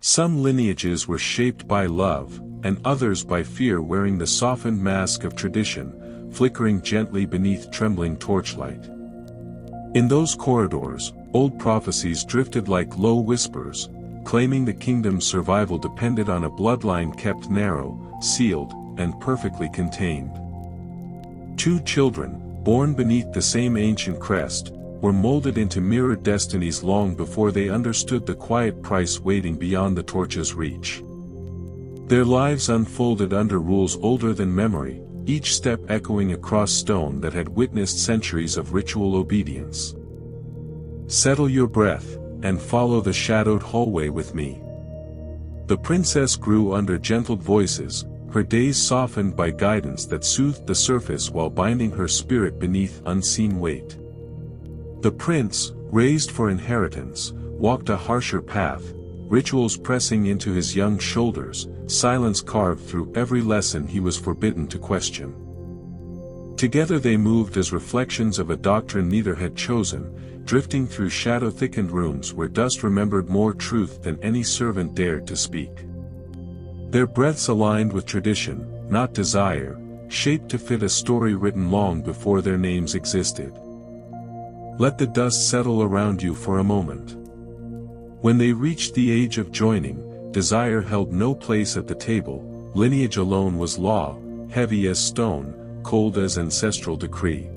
Some lineages were shaped by love, and others by fear, wearing the softened mask of tradition, flickering gently beneath trembling torchlight. In those corridors, old prophecies drifted like low whispers, claiming the kingdom's survival depended on a bloodline kept narrow, sealed, and perfectly contained. Two children, born beneath the same ancient crest, were molded into mirrored destinies long before they understood the quiet price waiting beyond the torch's reach. Their lives unfolded under rules older than memory, each step echoing across stone that had witnessed centuries of ritual obedience. Settle your breath, and follow the shadowed hallway with me. The princess grew under gentled voices, her days softened by guidance that soothed the surface while binding her spirit beneath unseen weight. The prince, raised for inheritance, walked a harsher path, rituals pressing into his young shoulders, silence carved through every lesson he was forbidden to question. Together they moved as reflections of a doctrine neither had chosen, drifting through shadow-thickened rooms where dust remembered more truth than any servant dared to speak. Their breaths aligned with tradition, not desire, shaped to fit a story written long before their names existed. Let the dust settle around you for a moment. When they reached the age of joining, desire held no place at the table, lineage alone was law, heavy as stone, cold as ancestral decree.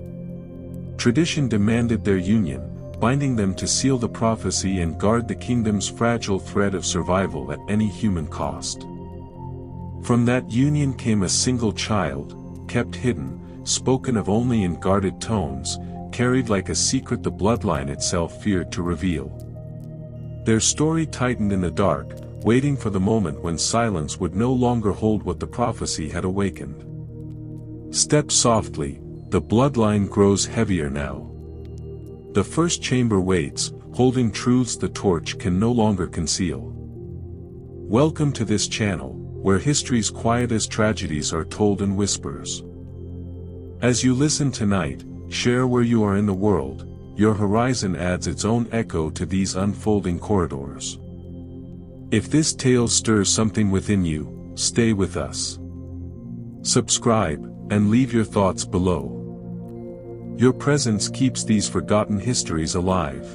Tradition demanded their union, binding them to seal the prophecy and guard the kingdom's fragile thread of survival at any human cost. From that union came a single child, kept hidden, spoken of only in guarded tones, carried like a secret the bloodline itself feared to reveal. Their story tightened in the dark, waiting for the moment when silence would no longer hold what the prophecy had awakened. Step softly, the bloodline grows heavier now. The first chamber waits, holding truths the torch can no longer conceal. Welcome to this channel, where history's quietest tragedies are told in whispers. As you listen tonight, share where you are in the world, your horizon adds its own echo to these unfolding corridors. If this tale stirs something within you, stay with us. Subscribe, and leave your thoughts below. Your presence keeps these forgotten histories alive.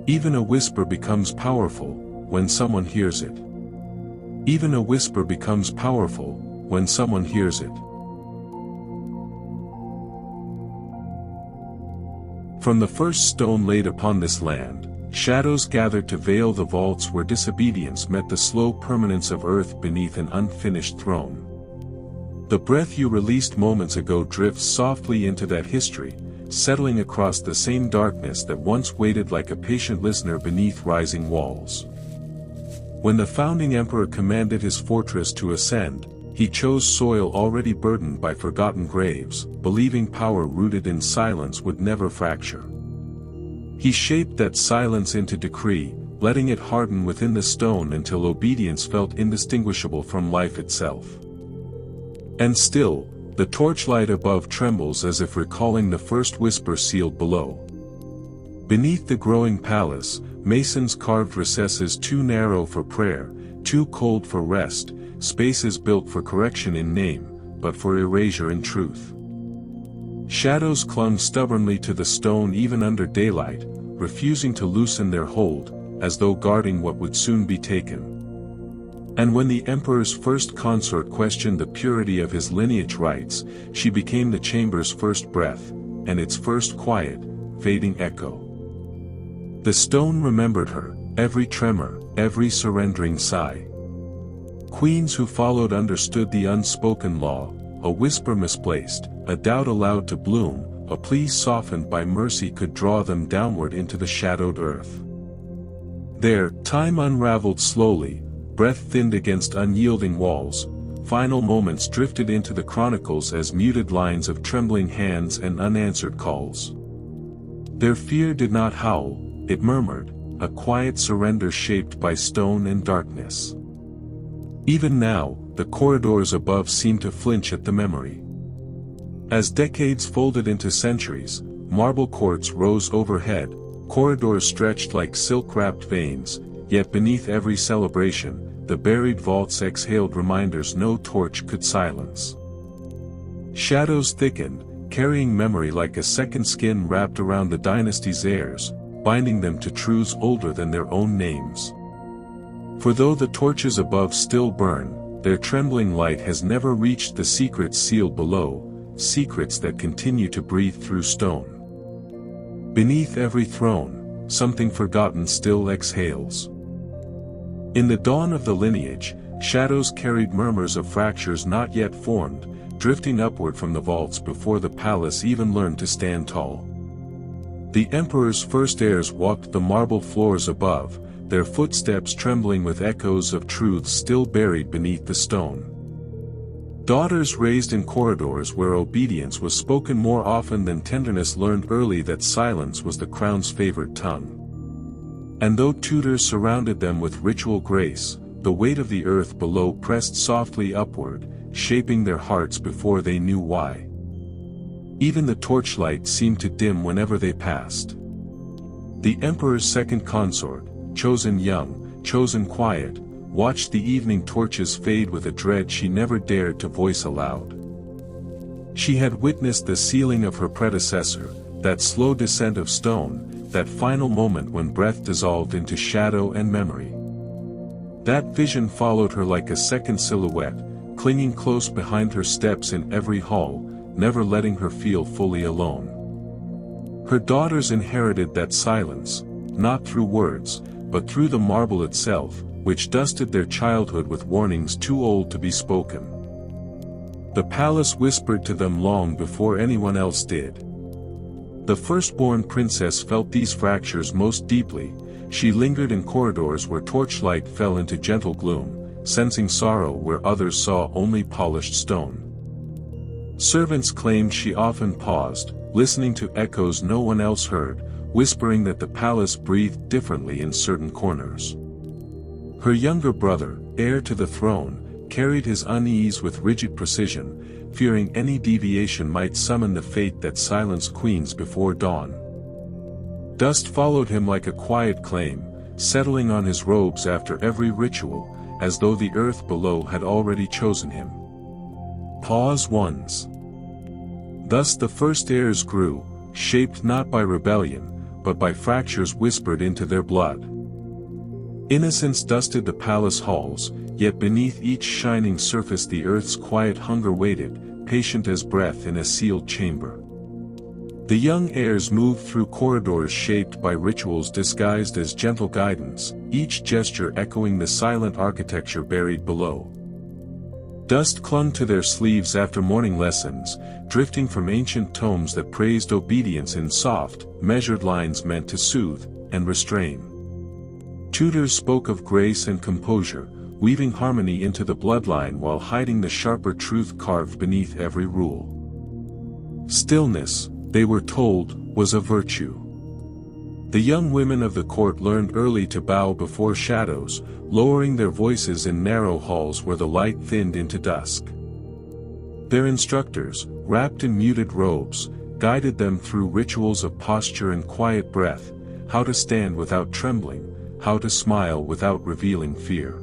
Even a whisper becomes powerful, when someone hears it. Even a whisper becomes powerful, when someone hears it. From the first stone laid upon this land, shadows gathered to veil the vaults where disobedience met the slow permanence of earth beneath an unfinished throne. The breath you released moments ago drifts softly into that history, settling across the same darkness that once waited like a patient listener beneath rising walls. When the founding emperor commanded his fortress to ascend, he chose soil already burdened by forgotten graves, believing power rooted in silence would never fracture. He shaped that silence into decree, letting it harden within the stone until obedience felt indistinguishable from life itself. And still, the torchlight above trembles as if recalling the first whisper sealed below. Beneath the growing palace, masons carved recesses too narrow for prayer, too cold for rest, spaces built for correction in name, but for erasure in truth. Shadows clung stubbornly to the stone even under daylight, refusing to loosen their hold, as though guarding what would soon be taken. And when the emperor's first consort questioned the purity of his lineage rites, she became the chamber's first breath, and its first quiet, fading echo. The stone remembered her, every tremor, every surrendering sigh. Queens who followed understood the unspoken law, a whisper misplaced, a doubt allowed to bloom, a plea softened by mercy could draw them downward into the shadowed earth. There, time unraveled slowly, breath thinned against unyielding walls, final moments drifted into the chronicles as muted lines of trembling hands and unanswered calls. Their fear did not howl, it murmured, a quiet surrender shaped by stone and darkness. Even now, the corridors above seemed to flinch at the memory. As decades folded into centuries, marble courts rose overhead, corridors stretched like silk-wrapped veins, yet beneath every celebration, the buried vaults exhaled reminders no torch could silence. Shadows thickened, carrying memory like a second skin wrapped around the dynasty's heirs, binding them to truths older than their own names. For though the torches above still burn, their trembling light has never reached the secrets sealed below, secrets that continue to breathe through stone. Beneath every throne, something forgotten still exhales. In the dawn of the lineage, shadows carried murmurs of fractures not yet formed, drifting upward from the vaults before the palace even learned to stand tall. The emperor's first heirs walked the marble floors above, their footsteps trembling with echoes of truths still buried beneath the stone. Daughters raised in corridors where obedience was spoken more often than tenderness learned early that silence was the crown's favored tongue. And though tutors surrounded them with ritual grace, the weight of the earth below pressed softly upward, shaping their hearts before they knew why. Even the torchlight seemed to dim whenever they passed. The emperor's second consort, chosen young, chosen quiet, watched the evening torches fade with a dread she never dared to voice aloud. She had witnessed the sealing of her predecessor, that slow descent of stone, that final moment when breath dissolved into shadow and memory. That vision followed her like a second silhouette, clinging close behind her steps in every hall, never letting her feel fully alone. Her daughters inherited that silence, not through words, but through the marble itself, which dusted their childhood with warnings too old to be spoken. The palace whispered to them long before anyone else did. The firstborn princess felt these fractures most deeply. She lingered in corridors where torchlight fell into gentle gloom, sensing sorrow where others saw only polished stone. Servants claimed she often paused, listening to echoes no one else heard, whispering that the palace breathed differently in certain corners. Her younger brother, heir to the throne, carried his unease with rigid precision, fearing any deviation might summon the fate that silenced queens before dawn. Dust followed him like a quiet claim, settling on his robes after every ritual, as though the earth below had already chosen him. Pause ones. Thus the first heirs grew, shaped not by rebellion, but by fractures whispered into their blood. Innocence dusted the palace halls, yet beneath each shining surface the earth's quiet hunger waited, patient as breath in a sealed chamber. The young heirs moved through corridors shaped by rituals disguised as gentle guidance, each gesture echoing the silent architecture buried below. Dust clung to their sleeves after morning lessons, drifting from ancient tomes that praised obedience in soft, measured lines meant to soothe and restrain. Tutors spoke of grace and composure, weaving harmony into the bloodline while hiding the sharper truth carved beneath every rule. Stillness, they were told, was a virtue. The young women of the court learned early to bow before shadows, lowering their voices in narrow halls where the light thinned into dusk. Their instructors, wrapped in muted robes, guided them through rituals of posture and quiet breath, how to stand without trembling, how to smile without revealing fear.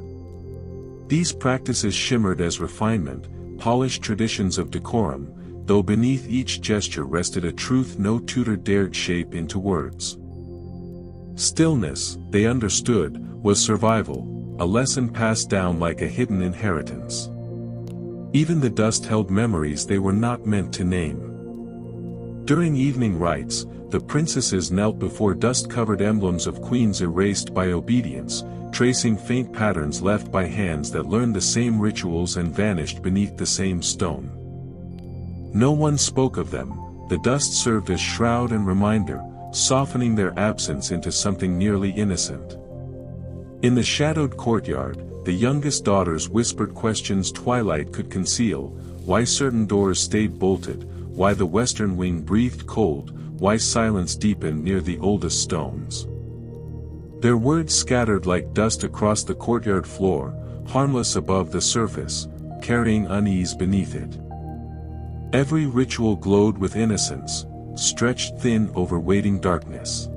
These practices shimmered as refinement, polished traditions of decorum, though beneath each gesture rested a truth no tutor dared shape into words. Stillness, they understood, was survival, a lesson passed down like a hidden inheritance. Even the dust held memories they were not meant to name. During evening rites, the princesses knelt before dust-covered emblems of queens erased by obedience, tracing faint patterns left by hands that learned the same rituals and vanished beneath the same stone. No one spoke of them, the dust served as shroud and reminder, softening their absence into something nearly innocent. In the shadowed courtyard, the youngest daughters whispered questions twilight could conceal: why certain doors stayed bolted, why the western wing breathed cold, why silence deepened near the oldest stones. Their words scattered like dust across the courtyard floor, harmless above the surface, carrying unease beneath it. Every ritual glowed with innocence, stretched thin over waiting darkness.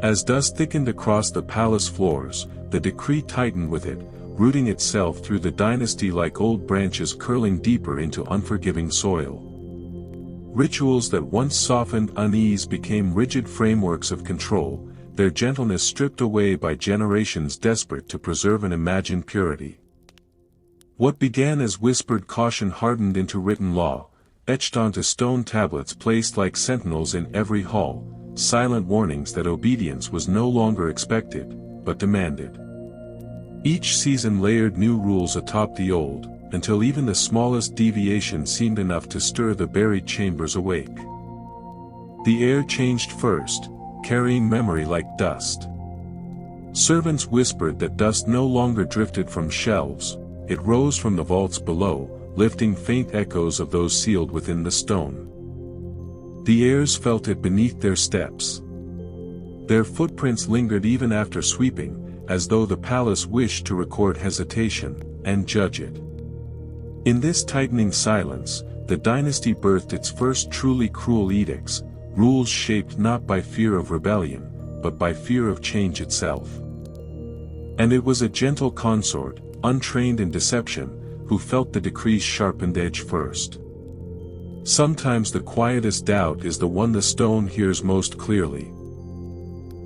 As dust thickened across the palace floors, the decree tightened with it, rooting itself through the dynasty like old branches curling deeper into unforgiving soil. Rituals that once softened unease became rigid frameworks of control, their gentleness stripped away by generations desperate to preserve an imagined purity. What began as whispered caution hardened into written law, etched onto stone tablets placed like sentinels in every hall, silent warnings that obedience was no longer expected, but demanded. Each season layered new rules atop the old, until even the smallest deviation seemed enough to stir the buried chambers awake. The air changed first, carrying memory like dust. Servants whispered that dust no longer drifted from shelves, it rose from the vaults below, lifting faint echoes of those sealed within the stone. The heirs felt it beneath their steps. Their footprints lingered even after sweeping, as though the palace wished to record hesitation, and judge it. In this tightening silence, the dynasty birthed its first truly cruel edicts, rules shaped not by fear of rebellion, but by fear of change itself. And it was a gentle consort, untrained in deception, who felt the decree's sharpened edge first. Sometimes the quietest doubt is the one the stone hears most clearly.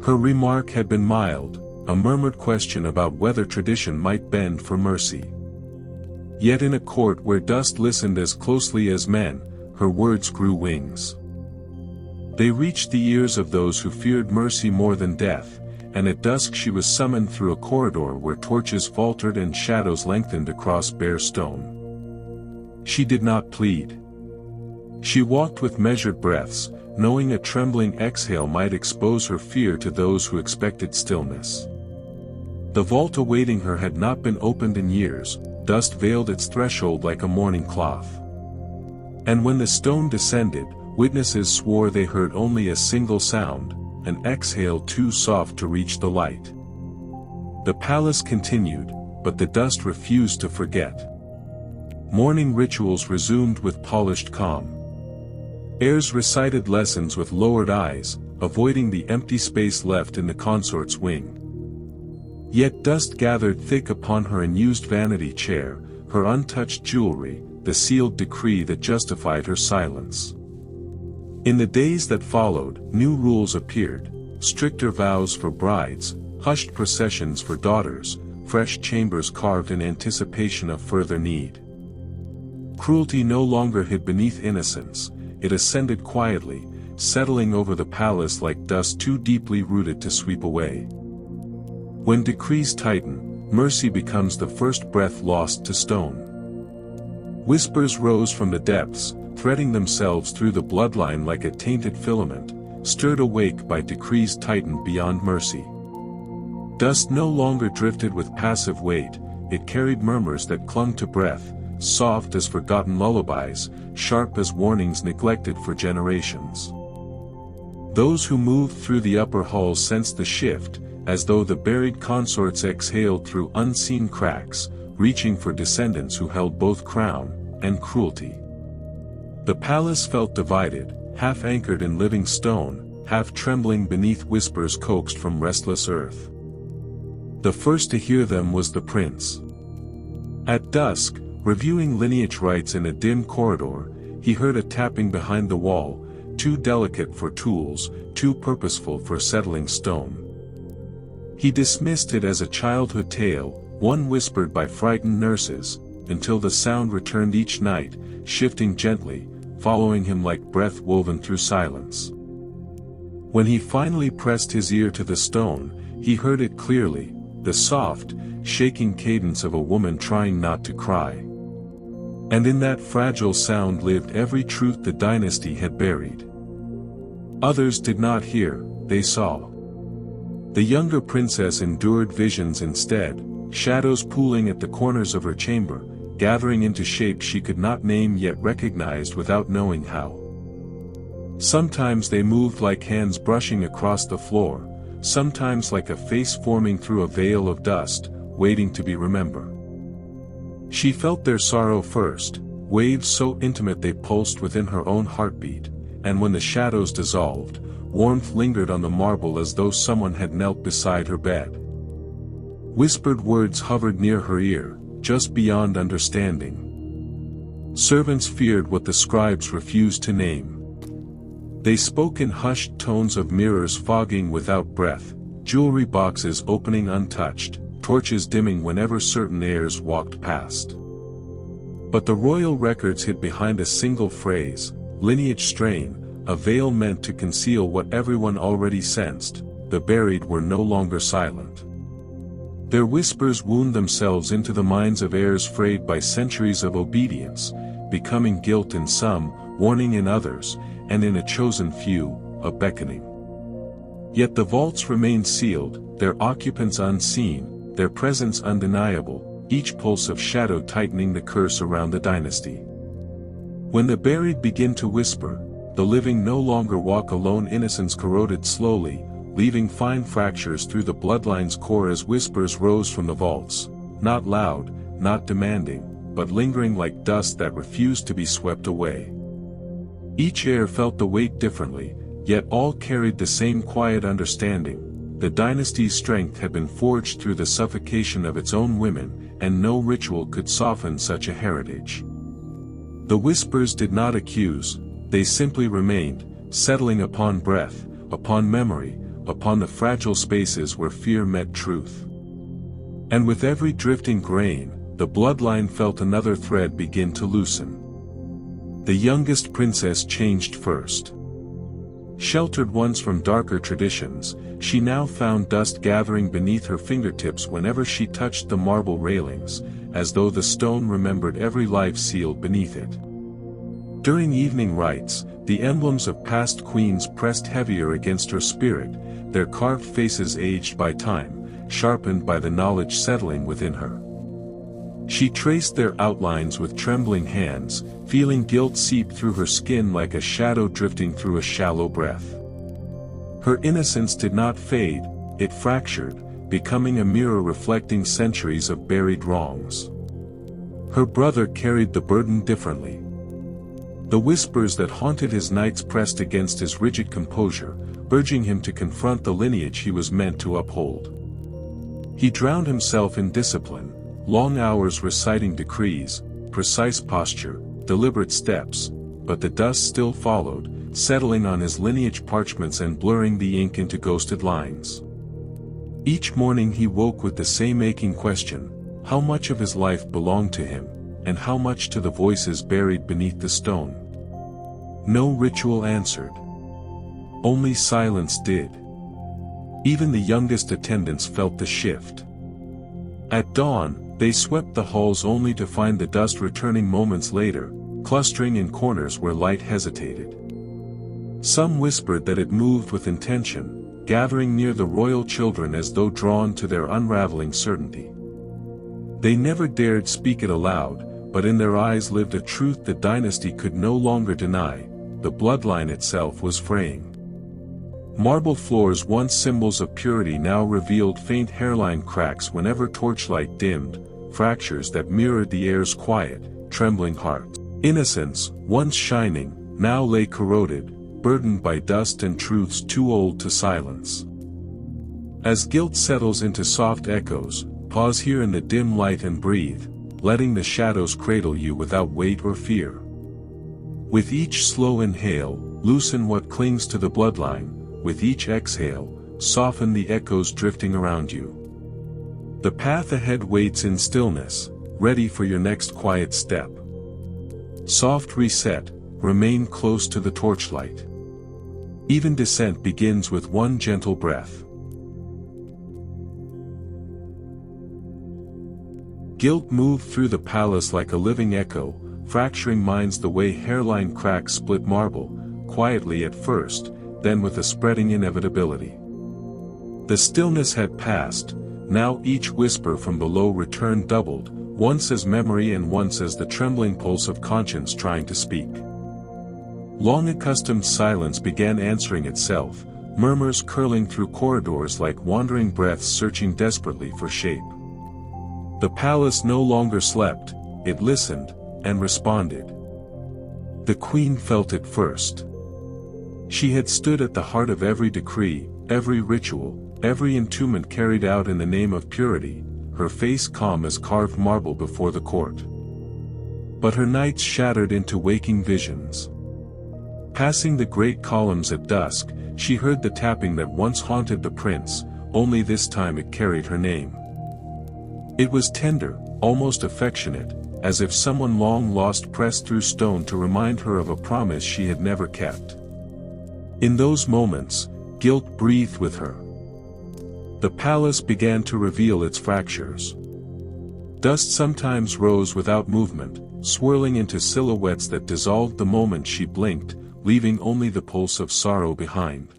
Her remark had been mild, a murmured question about whether tradition might bend for mercy. Yet in a court where dust listened as closely as men, her words grew wings. They reached the ears of those who feared mercy more than death, and at dusk she was summoned through a corridor where torches faltered and shadows lengthened across bare stone. She did not plead. She walked with measured breaths, knowing a trembling exhale might expose her fear to those who expected stillness. The vault awaiting her had not been opened in years, dust veiled its threshold like a mourning cloth. And when the stone descended, witnesses swore they heard only a single sound, an exhale too soft to reach the light. The palace continued, but the dust refused to forget. Morning rituals resumed with polished calm. Heirs recited lessons with lowered eyes, avoiding the empty space left in the consort's wing. Yet dust gathered thick upon her unused vanity chair, her untouched jewelry, the sealed decree that justified her silence. In the days that followed, new rules appeared, stricter vows for brides, hushed processions for daughters, fresh chambers carved in anticipation of further need. Cruelty no longer hid beneath innocence, it ascended quietly, settling over the palace like dust too deeply rooted to sweep away. When decrees tighten, mercy becomes the first breath lost to stone. Whispers rose from the depths, threading themselves through the bloodline like a tainted filament, stirred awake by decrees tightened beyond mercy. Dust no longer drifted with passive weight, it carried murmurs that clung to breath, soft as forgotten lullabies, sharp as warnings neglected for generations. Those who moved through the upper halls sensed the shift, as though the buried consorts exhaled through unseen cracks, reaching for descendants who held both crown and cruelty. The palace felt divided, half anchored in living stone, half trembling beneath whispers coaxed from restless earth. The first to hear them was the prince. At dusk, reviewing lineage rites in a dim corridor, he heard a tapping behind the wall, too delicate for tools, too purposeful for settling stone. He dismissed it as a childhood tale, one whispered by frightened nurses, until the sound returned each night, shifting gently, following him like breath woven through silence. When he finally pressed his ear to the stone, he heard it clearly, the soft, shaking cadence of a woman trying not to cry. And in that fragile sound lived every truth the dynasty had buried. Others did not hear, they saw. The younger princess endured visions instead, shadows pooling at the corners of her chamber, gathering into shapes she could not name yet recognized without knowing how. Sometimes they moved like hands brushing across the floor, sometimes like a face forming through a veil of dust, waiting to be remembered. She felt their sorrow first, waves so intimate they pulsed within her own heartbeat, and when the shadows dissolved, warmth lingered on the marble as though someone had knelt beside her bed. Whispered words hovered near her ear, just beyond understanding. Servants feared what the scribes refused to name. They spoke in hushed tones of mirrors fogging without breath, jewelry boxes opening untouched, torches dimming whenever certain heirs walked past. But the royal records hid behind a single phrase, lineage strain, a veil meant to conceal what everyone already sensed: the buried were no longer silent. Their whispers wound themselves into the minds of heirs frayed by centuries of obedience, becoming guilt in some, warning in others, and in a chosen few, a beckoning. Yet the vaults remained sealed, their occupants unseen, their presence undeniable, each pulse of shadow tightening the curse around the dynasty. When the buried begin to whisper, the living no longer walk alone. Innocence corroded slowly, leaving fine fractures through the bloodline's core as whispers rose from the vaults, not loud, not demanding, but lingering like dust that refused to be swept away. Each heir felt the weight differently, yet all carried the same quiet understanding: the dynasty's strength had been forged through the suffocation of its own women, and no ritual could soften such a heritage. The whispers did not accuse, they simply remained, settling upon breath, upon memory, upon the fragile spaces where fear met truth. And with every drifting grain, the bloodline felt another thread begin to loosen. The youngest princess changed first. Sheltered once from darker traditions, she now found dust gathering beneath her fingertips whenever she touched the marble railings, as though the stone remembered every life sealed beneath it. During evening rites, the emblems of past queens pressed heavier against her spirit, their carved faces aged by time, sharpened by the knowledge settling within her. She traced their outlines with trembling hands, feeling guilt seep through her skin like a shadow drifting through a shallow breath. Her innocence did not fade, it fractured, becoming a mirror reflecting centuries of buried wrongs. Her brother carried the burden differently. The whispers that haunted his nights pressed against his rigid composure, urging him to confront the lineage he was meant to uphold. He drowned himself in discipline, long hours reciting decrees, precise posture, deliberate steps, but the dust still followed, settling on his lineage parchments and blurring the ink into ghosted lines. Each morning he woke with the same aching question: how much of his life belonged to him, and how much to the voices buried beneath the stone? No ritual answered. Only silence did. Even the youngest attendants felt the shift. At dawn, they swept the halls only to find the dust returning moments later, clustering in corners where light hesitated. Some whispered that it moved with intention, gathering near the royal children as though drawn to their unraveling certainty. They never dared speak it aloud, but in their eyes lived a truth the dynasty could no longer deny: the bloodline itself was fraying. Marble floors once symbols of purity now revealed faint hairline cracks whenever torchlight dimmed, fractures that mirrored the heir's quiet, trembling heart. Innocence, once shining, now lay corroded, burdened by dust and truths too old to silence. As guilt settles into soft echoes, pause here in the dim light and breathe, letting the shadows cradle you without weight or fear. With each slow inhale, loosen what clings to the bloodline, with each exhale, soften the echoes drifting around you. The path ahead waits in stillness, ready for your next quiet step. Soft reset, remain close to the torchlight. Even descent begins with one gentle breath. Guilt moved through the palace like a living echo, fracturing minds the way hairline cracks split marble, quietly at first, then with a spreading inevitability. The stillness had passed, now each whisper from below returned doubled, once as memory and once as the trembling pulse of conscience trying to speak. Long accustomed silence began answering itself, murmurs curling through corridors like wandering breaths searching desperately for shape. The palace no longer slept, it listened, and responded. The queen felt it first. She had stood at the heart of every decree, every ritual, every entombment carried out in the name of purity, her face calm as carved marble before the court. But her nights shattered into waking visions. Passing the great columns at dusk, she heard the tapping that once haunted the prince, only this time it carried her name. It was tender, almost affectionate, as if someone long lost pressed through stone to remind her of a promise she had never kept. In those moments, guilt breathed with her. The palace began to reveal its fractures. Dust sometimes rose without movement, swirling into silhouettes that dissolved the moment she blinked, leaving only the pulse of sorrow behind.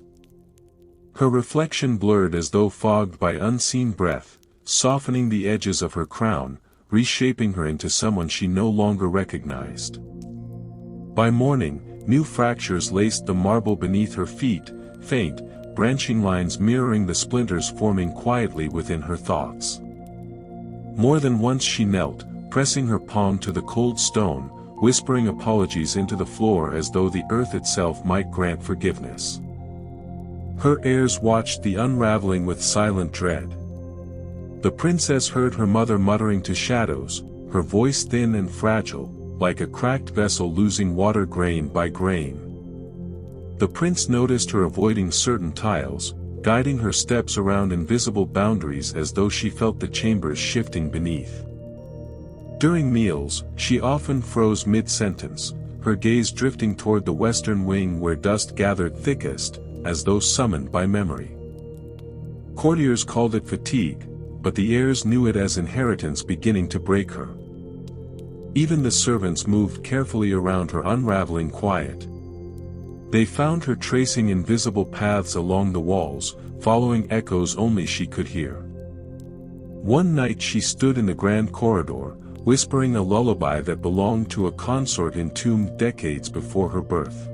Her reflection blurred as though fogged by unseen breath, softening the edges of her crown, reshaping her into someone she no longer recognized. By morning, new fractures laced the marble beneath her feet, faint, branching lines mirroring the splinters forming quietly within her thoughts. More than once she knelt, pressing her palm to the cold stone, whispering apologies into the floor as though the earth itself might grant forgiveness. Her heirs watched the unraveling with silent dread. The princess heard her mother muttering to shadows, her voice thin and fragile, like a cracked vessel losing water grain by grain. The prince noticed her avoiding certain tiles, guiding her steps around invisible boundaries as though she felt the chambers shifting beneath. During meals, she often froze mid-sentence, her gaze drifting toward the western wing where dust gathered thickest, as though summoned by memory. Courtiers called it fatigue, but the heirs knew it as inheritance beginning to break her. Even the servants moved carefully around her unraveling quiet. They found her tracing invisible paths along the walls, following echoes only she could hear. One night she stood in the grand corridor, whispering a lullaby that belonged to a consort entombed decades before her birth.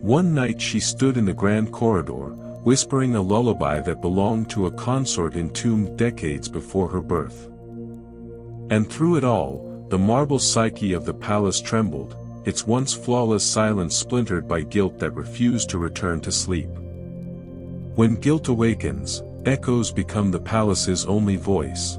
One night she stood in the grand corridor, whispering a lullaby that belonged to a consort entombed decades before her birth. And through it all, the marble psyche of the palace trembled, its once flawless silence splintered by guilt that refused to return to sleep. When guilt awakens, echoes become the palace's only voice.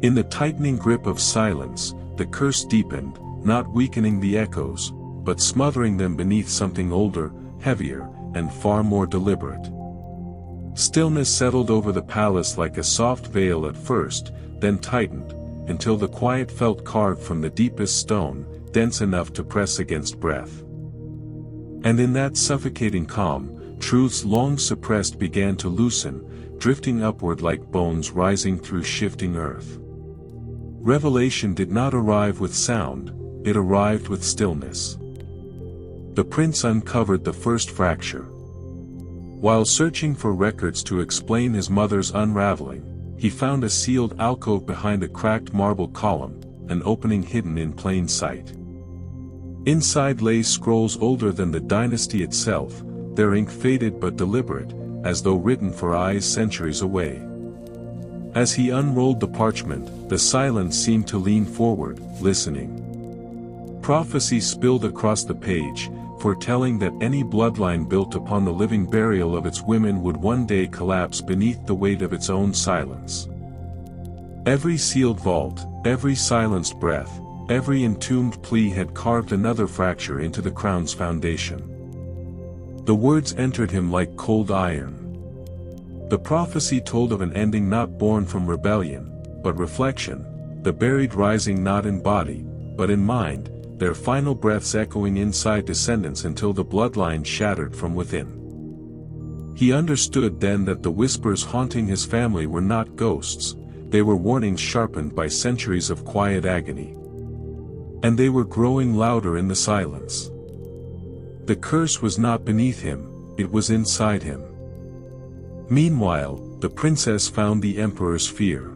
In the tightening grip of silence, the curse deepened, not weakening the echoes, but smothering them beneath something older, heavier, and far more deliberate. Stillness settled over the palace like a soft veil at first, then tightened, until the quiet felt carved from the deepest stone, dense enough to press against breath. And in that suffocating calm, truths long suppressed began to loosen, drifting upward like bones rising through shifting earth. Revelation did not arrive with sound, it arrived with stillness. The prince uncovered the first fracture. While searching for records to explain his mother's unraveling, he found a sealed alcove behind a cracked marble column, an opening hidden in plain sight. Inside lay scrolls older than the dynasty itself, their ink faded but deliberate, as though written for eyes centuries away. As he unrolled the parchment, the silence seemed to lean forward, listening. Prophecy spilled across the page, foretelling that any bloodline built upon the living burial of its women would one day collapse beneath the weight of its own silence. Every sealed vault, every silenced breath, every entombed plea had carved another fracture into the crown's foundation. The words entered him like cold iron. The prophecy told of an ending not born from rebellion, but reflection, the buried rising not in body, but in mind, their final breaths echoing inside descendants until the bloodline shattered from within. He understood then that the whispers haunting his family were not ghosts, they were warnings sharpened by centuries of quiet agony. And they were growing louder in the silence. The curse was not beneath him, it was inside him. Meanwhile, the princess found the emperor's fear.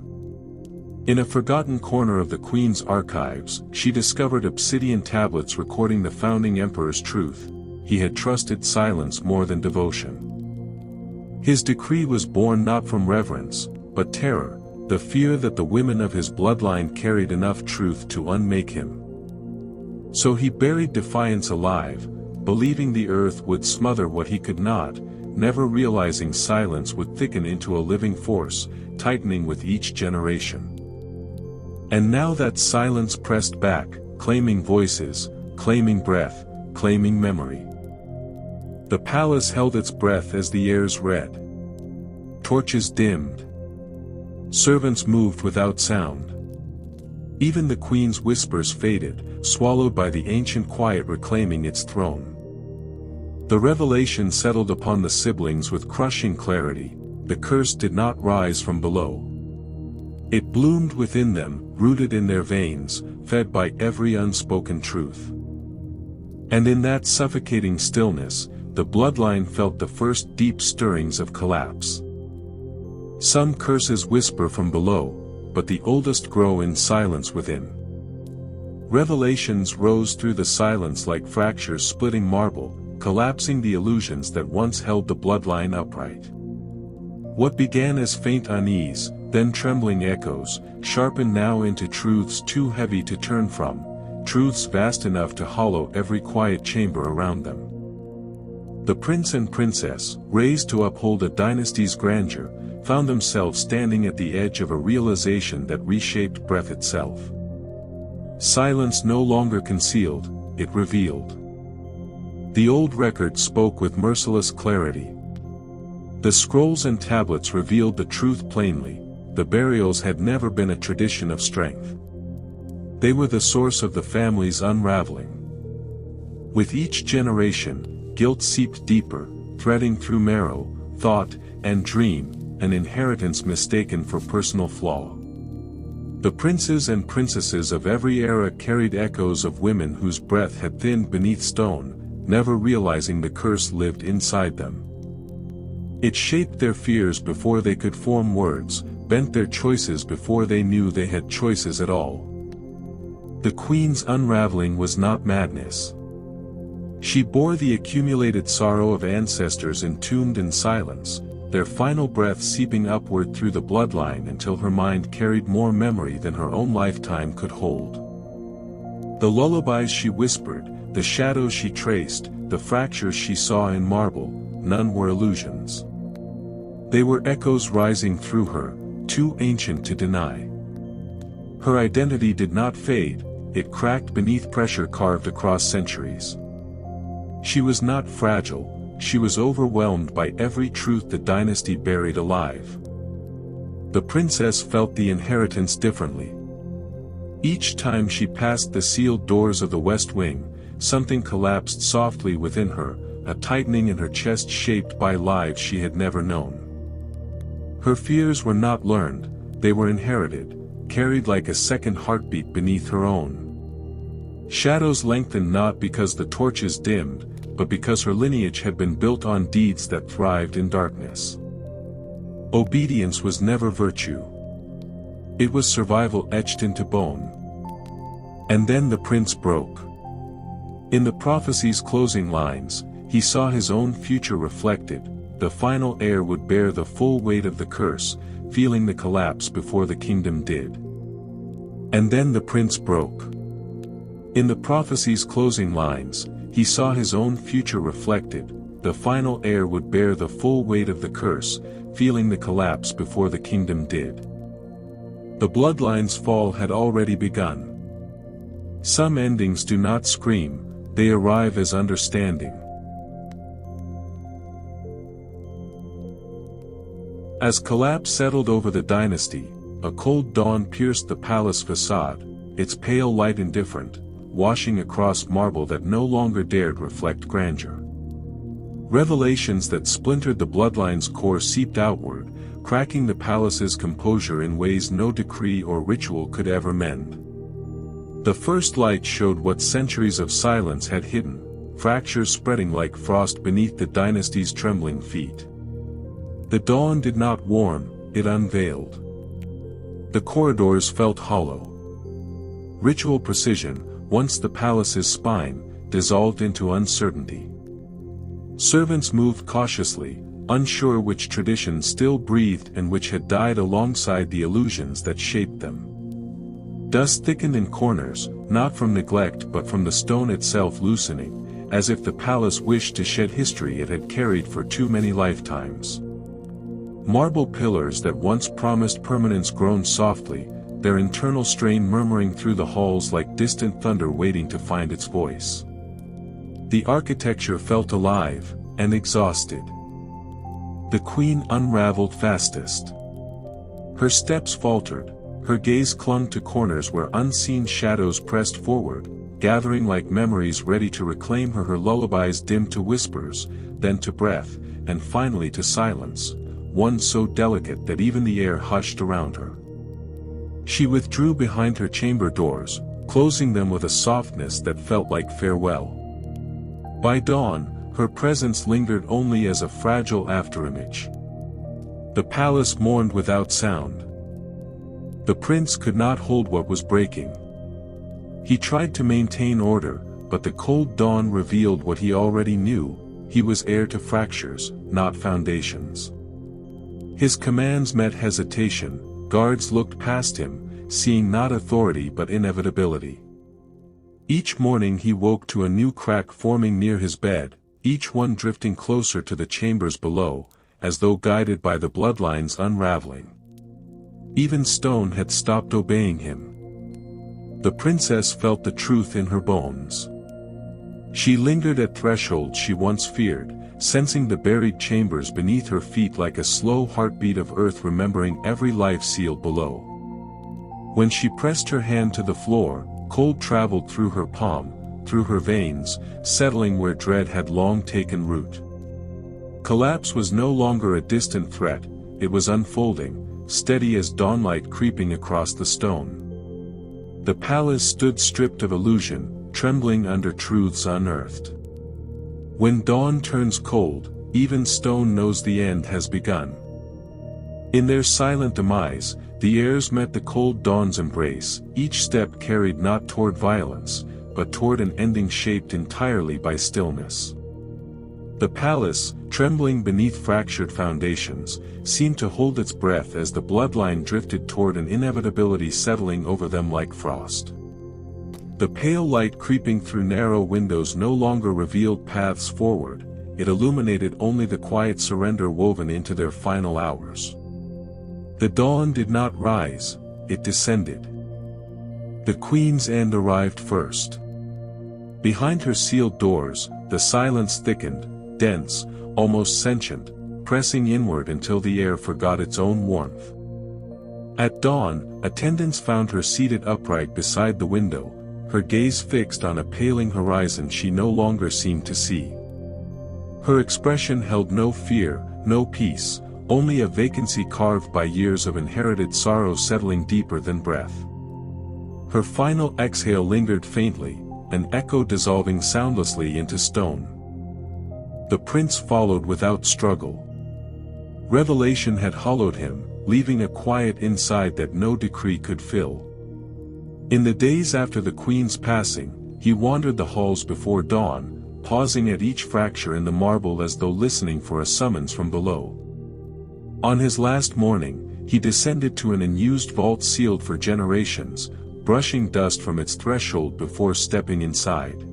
In a forgotten corner of the queen's archives, she discovered obsidian tablets recording the founding emperor's truth. He had trusted silence more than devotion. His decree was born not from reverence, but terror, the fear that the women of his bloodline carried enough truth to unmake him. So he buried defiance alive, believing the earth would smother what he could not, never realizing silence would thicken into a living force, tightening with each generation. And now that silence pressed back, claiming voices, claiming breath, claiming memory. The palace held its breath as the airs read. Torches dimmed. Servants moved without sound. Even the queen's whispers faded, swallowed by the ancient quiet reclaiming its throne. The revelation settled upon the siblings with crushing clarity. The curse did not rise from below. It bloomed within them, rooted in their veins, fed by every unspoken truth. And in that suffocating stillness, the bloodline felt the first deep stirrings of collapse. Some curses whisper from below, but the oldest grow in silence within. Revelations rose through the silence like fractures splitting marble, collapsing the illusions that once held the bloodline upright. What began as faint unease, then trembling echoes, sharpened now into truths too heavy to turn from, truths vast enough to hollow every quiet chamber around them. The prince and princess, raised to uphold a dynasty's grandeur, found themselves standing at the edge of a realization that reshaped breath itself. Silence no longer concealed, it revealed. The old record spoke with merciless clarity. The scrolls and tablets revealed the truth plainly. The burials had never been a tradition of strength. They were the source of the family's unraveling. With each generation, guilt seeped deeper, threading through marrow, thought, and dream, an inheritance mistaken for personal flaw. The princes and princesses of every era carried echoes of women whose breath had thinned beneath stone, never realizing the curse lived inside them. It shaped their fears before they could form words, bent their choices before they knew they had choices at all. The queen's unraveling was not madness. She bore the accumulated sorrow of ancestors entombed in silence, their final breath seeping upward through the bloodline until her mind carried more memory than her own lifetime could hold. The lullabies she whispered, the shadows she traced, the fractures she saw in marble, none were illusions. They were echoes rising through her, too ancient to deny. Her identity did not fade, it cracked beneath pressure carved across centuries. She was not fragile, she was overwhelmed by every truth the dynasty buried alive. The princess felt the inheritance differently. Each time she passed the sealed doors of the West Wing, something collapsed softly within her, a tightening in her chest shaped by lives she had never known. Her fears were not learned, they were inherited, carried like a second heartbeat beneath her own. Shadows lengthened not because the torches dimmed, but because her lineage had been built on deeds that thrived in darkness. Obedience was never virtue. It was survival etched into bone. And then the prince broke. In the prophecy's closing lines, he saw his own future reflected. The final heir would bear the full weight of the curse, feeling the collapse before the kingdom did. And then the prince broke. In the prophecy's closing lines, he saw his own future reflected. The final heir would bear the full weight of the curse, feeling the collapse before the kingdom did. The bloodline's fall had already begun. Some endings do not scream, they arrive as understanding. As collapse settled over the dynasty, a cold dawn pierced the palace facade, its pale light indifferent, washing across marble that no longer dared reflect grandeur. Revelations that splintered the bloodline's core seeped outward, cracking the palace's composure in ways no decree or ritual could ever mend. The first light showed what centuries of silence had hidden, fractures spreading like frost beneath the dynasty's trembling feet. The dawn did not warm, it unveiled. The corridors felt hollow. Ritual precision, once the palace's spine, dissolved into uncertainty. Servants moved cautiously, unsure which tradition still breathed and which had died alongside the illusions that shaped them. Dust thickened in corners, not from neglect but from the stone itself loosening, as if the palace wished to shed history it had carried for too many lifetimes. Marble pillars that once promised permanence groaned softly, their internal strain murmuring through the halls like distant thunder waiting to find its voice. The architecture felt alive, and exhausted. The queen unraveled fastest. Her steps faltered, her gaze clung to corners where unseen shadows pressed forward, gathering like memories ready to reclaim her. Her lullabies dimmed to whispers, then to breath, and finally to silence, one so delicate that even the air hushed around her. She withdrew behind her chamber doors, closing them with a softness that felt like farewell. By dawn, her presence lingered only as a fragile afterimage. The palace mourned without sound. The prince could not hold what was breaking. He tried to maintain order, but the cold dawn revealed what he already knew: he was heir to fractures, not foundations. His commands met hesitation, guards looked past him, seeing not authority but inevitability. Each morning he woke to a new crack forming near his bed, each one drifting closer to the chambers below, as though guided by the bloodlines unraveling. Even stone had stopped obeying him. The princess felt the truth in her bones. She lingered at thresholds she once feared, sensing the buried chambers beneath her feet like a slow heartbeat of earth, remembering every life sealed below. When she pressed her hand to the floor, cold traveled through her palm, through her veins, settling where dread had long taken root. Collapse was no longer a distant threat, it was unfolding, steady as dawnlight creeping across the stone. The palace stood stripped of illusion, trembling under truths unearthed. When dawn turns cold, even stone knows the end has begun. In their silent demise, the heirs met the cold dawn's embrace, each step carried not toward violence, but toward an ending shaped entirely by stillness. The palace, trembling beneath fractured foundations, seemed to hold its breath as the bloodline drifted toward an inevitability settling over them like frost. The pale light creeping through narrow windows no longer revealed paths forward, it illuminated only the quiet surrender woven into their final hours. The dawn did not rise, it descended. The queen's end arrived first. Behind her sealed doors, the silence thickened, dense, almost sentient, pressing inward until the air forgot its own warmth. At dawn, attendants found her seated upright beside the window, her gaze fixed on a paling horizon she no longer seemed to see. Her expression held no fear, no peace, only a vacancy carved by years of inherited sorrow settling deeper than breath. Her final exhale lingered faintly, an echo dissolving soundlessly into stone. The prince followed without struggle. Revelation had hollowed him, leaving a quiet inside that no decree could fill. In the days after the queen's passing, he wandered the halls before dawn, pausing at each fracture in the marble as though listening for a summons from below. On his last morning, he descended to an unused vault sealed for generations, brushing dust from its threshold before stepping inside.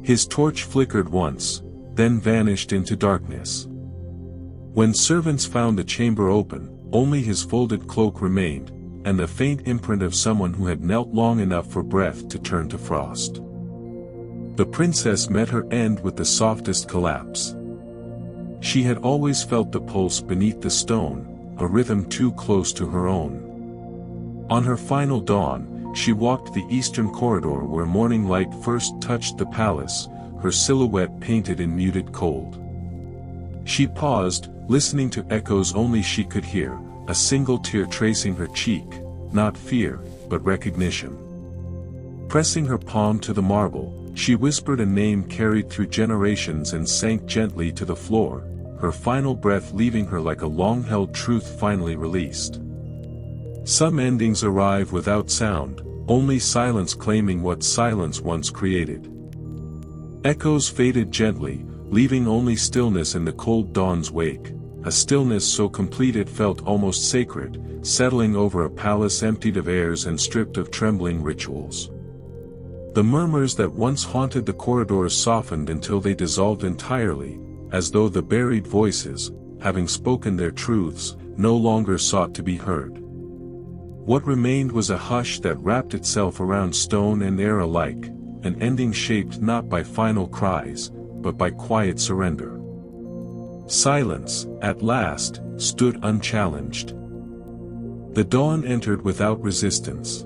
His torch flickered once, then vanished into darkness. When servants found the chamber open, only his folded cloak remained, and the faint imprint of someone who had knelt long enough for breath to turn to frost. The princess met her end with the softest collapse. She had always felt the pulse beneath the stone, a rhythm too close to her own. On her final dawn, she walked the eastern corridor where morning light first touched the palace, her silhouette painted in muted cold. She paused, listening to echoes only she could hear, a single tear tracing her cheek, not fear, but recognition. Pressing her palm to the marble, she whispered a name carried through generations and sank gently to the floor, her final breath leaving her like a long-held truth finally released. Some endings arrive without sound, only silence claiming what silence once created. Echoes faded gently, leaving only stillness in the cold dawn's wake, a stillness so complete it felt almost sacred, settling over a palace emptied of airs and stripped of trembling rituals. The murmurs that once haunted the corridors softened until they dissolved entirely, as though the buried voices, having spoken their truths, no longer sought to be heard. What remained was a hush that wrapped itself around stone and air alike, an ending shaped not by final cries, but by quiet surrender. Silence, at last, stood unchallenged. The dawn entered without resistance.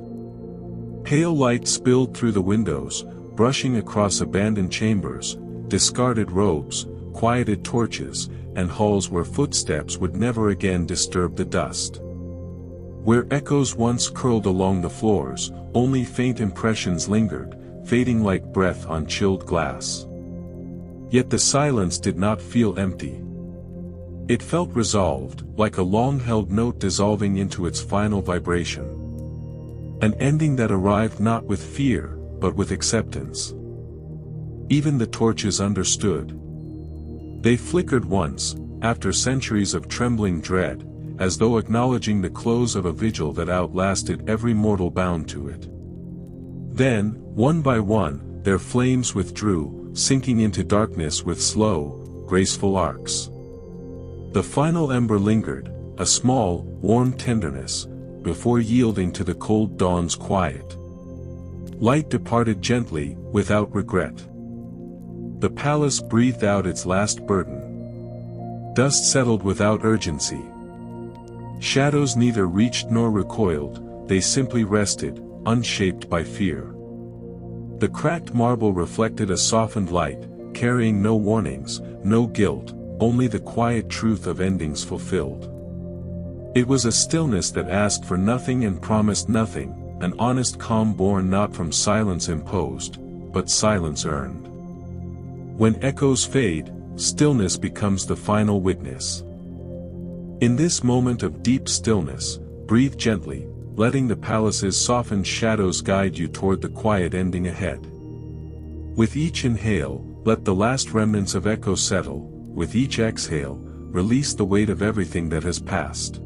Pale light spilled through the windows, brushing across abandoned chambers, discarded robes, quieted torches, and halls where footsteps would never again disturb the dust. Where echoes once curled along the floors, only faint impressions lingered, fading like breath on chilled glass. Yet the silence did not feel empty. It felt resolved, like a long-held note dissolving into its final vibration. An ending that arrived not with fear, but with acceptance. Even the torches understood. They flickered once, after centuries of trembling dread, as though acknowledging the close of a vigil that outlasted every mortal bound to it. Then, one by one, their flames withdrew, sinking into darkness with slow, graceful arcs. The final ember lingered, a small, warm tenderness, before yielding to the cold dawn's quiet. Light departed gently, without regret. The palace breathed out its last burden. Dust settled without urgency. Shadows neither reached nor recoiled, they simply rested, unshaped by fear. The cracked marble reflected a softened light, carrying no warnings, no guilt, only the quiet truth of endings fulfilled. It was a stillness that asked for nothing and promised nothing, an honest calm born not from silence imposed, but silence earned. When echoes fade, stillness becomes the final witness. In this moment of deep stillness, breathe gently, letting the palace's softened shadows guide you toward the quiet ending ahead. With each inhale, let the last remnants of echo settle, with each exhale, release the weight of everything that has passed.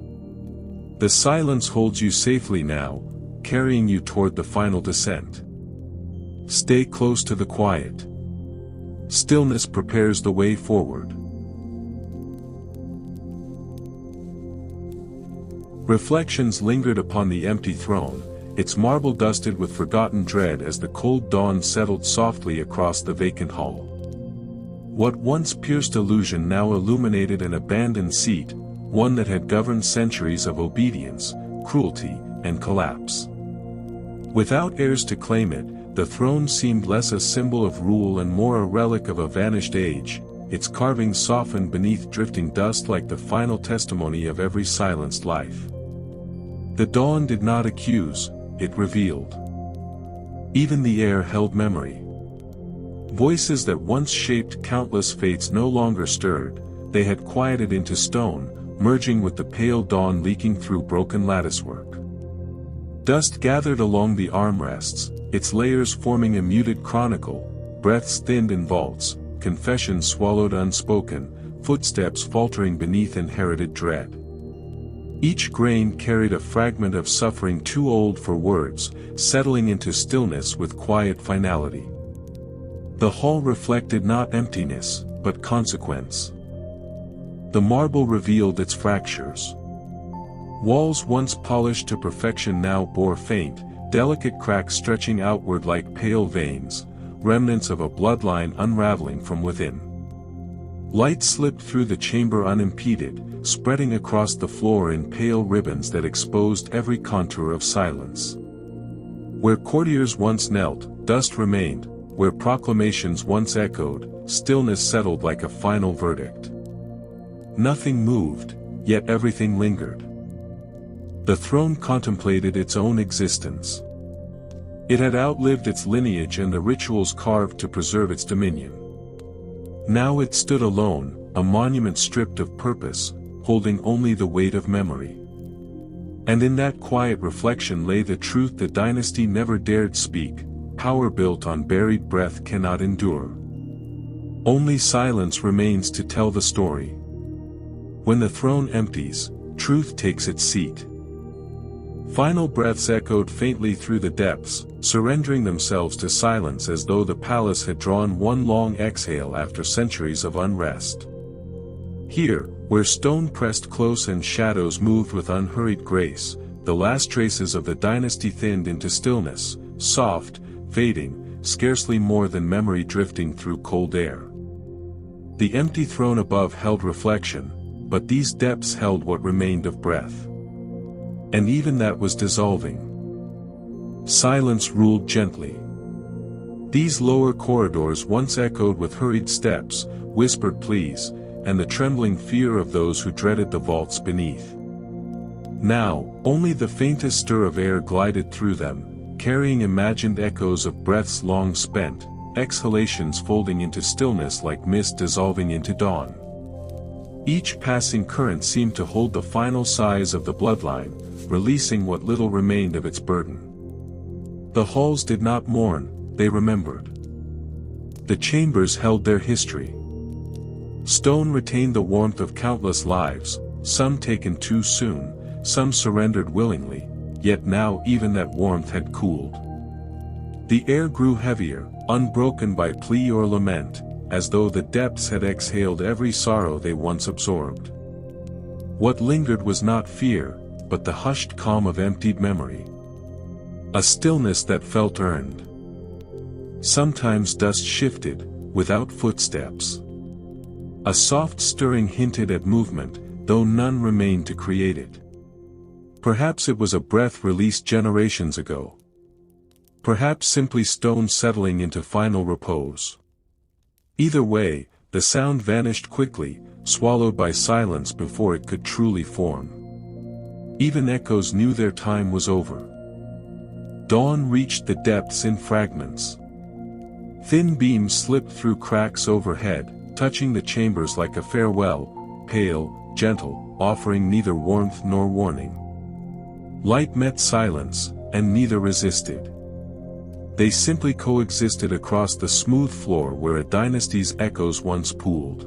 The silence holds you safely now, carrying you toward the final descent. Stay close to the quiet. Stillness prepares the way forward. Reflections lingered upon the empty throne, its marble dusted with forgotten dread as the cold dawn settled softly across the vacant hall. What once pierced illusion now illuminated an abandoned seat, one that had governed centuries of obedience, cruelty, and collapse. Without heirs to claim it, the throne seemed less a symbol of rule and more a relic of a vanished age, its carvings softened beneath drifting dust like the final testimony of every silenced life. The dawn did not accuse, it revealed. Even the air held memory. Voices that once shaped countless fates no longer stirred, they had quieted into stone, merging with the pale dawn leaking through broken latticework. Dust gathered along the armrests, its layers forming a muted chronicle, breaths thinned in vaults, confessions swallowed unspoken, footsteps faltering beneath inherited dread. Each grain carried a fragment of suffering too old for words, settling into stillness with quiet finality. The hall reflected not emptiness, but consequence. The marble revealed its fractures. Walls once polished to perfection now bore faint, delicate cracks stretching outward like pale veins, remnants of a bloodline unraveling from within. Light slipped through the chamber unimpeded, spreading across the floor in pale ribbons that exposed every contour of silence. Where courtiers once knelt, dust remained. Where proclamations once echoed, stillness settled like a final verdict. Nothing moved, yet everything lingered. The throne contemplated its own existence. It had outlived its lineage and the rituals carved to preserve its dominion. Now it stood alone, a monument stripped of purpose, holding only the weight of memory. And in that quiet reflection lay the truth the dynasty never dared speak: power built on buried breath cannot endure. Only silence remains to tell the story. When the throne empties, truth takes its seat. Final breaths echoed faintly through the depths, surrendering themselves to silence as though the palace had drawn one long exhale after centuries of unrest. Here, where stone pressed close and shadows moved with unhurried grace, the last traces of the dynasty thinned into stillness, soft, fading, scarcely more than memory drifting through cold air. The empty throne above held reflection, but these depths held what remained of breath. And even that was dissolving. Silence ruled gently. These lower corridors once echoed with hurried steps, whispered pleas, and the trembling fear of those who dreaded the vaults beneath. Now, only the faintest stir of air glided through them, carrying imagined echoes of breaths long spent, exhalations folding into stillness like mist dissolving into dawn. Each passing current seemed to hold the final sighs of the bloodline, releasing what little remained of its burden. The halls did not mourn, they remembered. The chambers held their history. Stone retained the warmth of countless lives, some taken too soon, some surrendered willingly, yet now even that warmth had cooled. The air grew heavier, unbroken by plea or lament, as though the depths had exhaled every sorrow they once absorbed. What lingered was not fear, but the hushed calm of emptied memory. A stillness that felt earned. Sometimes dust shifted, without footsteps. A soft stirring hinted at movement, though none remained to create it. Perhaps it was a breath released generations ago. Perhaps simply stone settling into final repose. Either way, the sound vanished quickly, swallowed by silence before it could truly form. Even echoes knew their time was over. Dawn reached the depths in fragments. Thin beams slipped through cracks overhead, touching the chambers like a farewell, pale, gentle, offering neither warmth nor warning. Light met silence, and neither resisted. They simply coexisted across the smooth floor where a dynasty's echoes once pooled.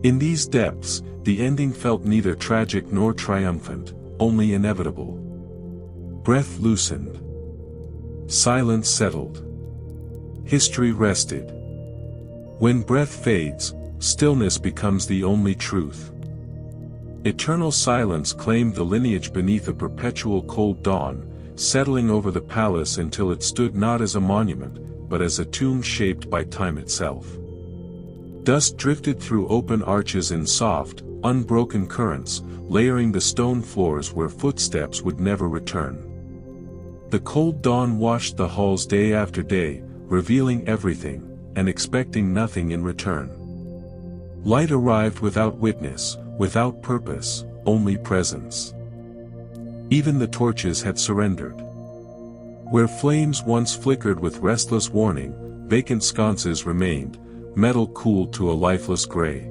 In these depths, the ending felt neither tragic nor triumphant, only inevitable. Breath loosened. Silence settled. History rested. When breath fades, stillness becomes the only truth. Eternal silence claimed the lineage beneath a perpetual cold dawn, settling over the palace until it stood not as a monument, but as a tomb shaped by time itself. Dust drifted through open arches in soft, unbroken currents, layering the stone floors where footsteps would never return. The cold dawn washed the halls day after day, revealing everything, and expecting nothing in return. Light arrived without witness, without purpose, only presence. Even the torches had surrendered. Where flames once flickered with restless warning, vacant sconces remained, metal cooled to a lifeless gray.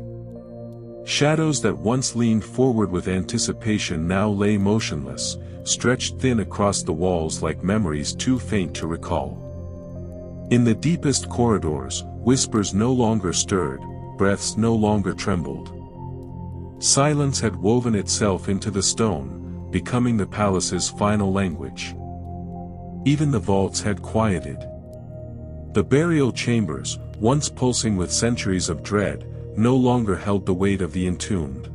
Shadows that once leaned forward with anticipation now lay motionless, stretched thin across the walls like memories too faint to recall. In the deepest corridors, whispers no longer stirred, breaths no longer trembled. Silence had woven itself into the stone, becoming the palace's final language. Even the vaults had quieted. The burial chambers, once pulsing with centuries of dread, no longer held the weight of the entombed.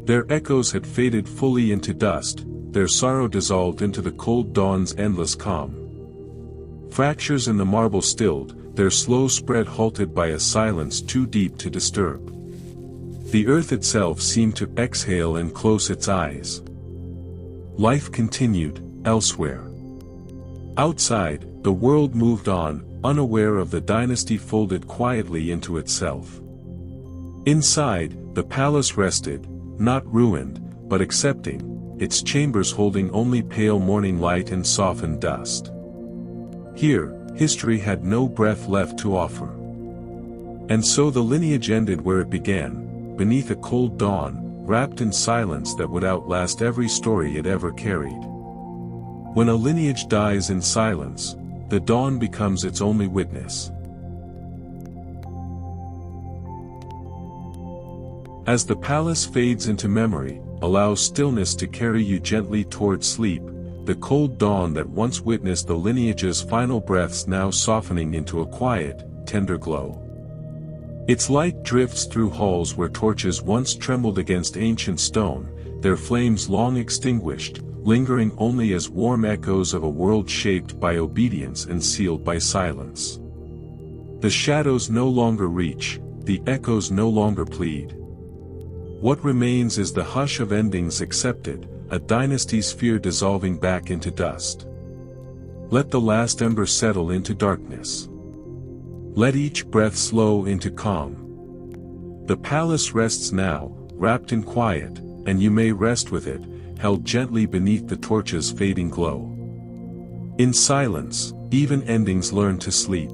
Their echoes had faded fully into dust, their sorrow dissolved into the cold dawn's endless calm. Fractures in the marble stilled, their slow spread halted by a silence too deep to disturb. The earth itself seemed to exhale and close its eyes. Life continued, elsewhere. Outside, the world moved on, unaware of the dynasty folded quietly into itself. Inside, the palace rested, not ruined, but accepting, its chambers holding only pale morning light and softened dust. Here, history had no breath left to offer. And so the lineage ended where it began, beneath a cold dawn, wrapped in silence that would outlast every story it ever carried. When a lineage dies in silence, the dawn becomes its only witness. As the palace fades into memory, allows stillness to carry you gently toward sleep, the cold dawn that once witnessed the lineage's final breaths now softening into a quiet, tender glow. Its light drifts through halls where torches once trembled against ancient stone, their flames long extinguished, lingering only as warm echoes of a world shaped by obedience and sealed by silence. The shadows no longer reach, the echoes no longer plead. What remains is the hush of endings accepted, a dynasty's fear dissolving back into dust. Let the last ember settle into darkness. Let each breath slow into calm. The palace rests now, wrapped in quiet, and you may rest with it, held gently beneath the torch's fading glow. In silence, even endings learn to sleep.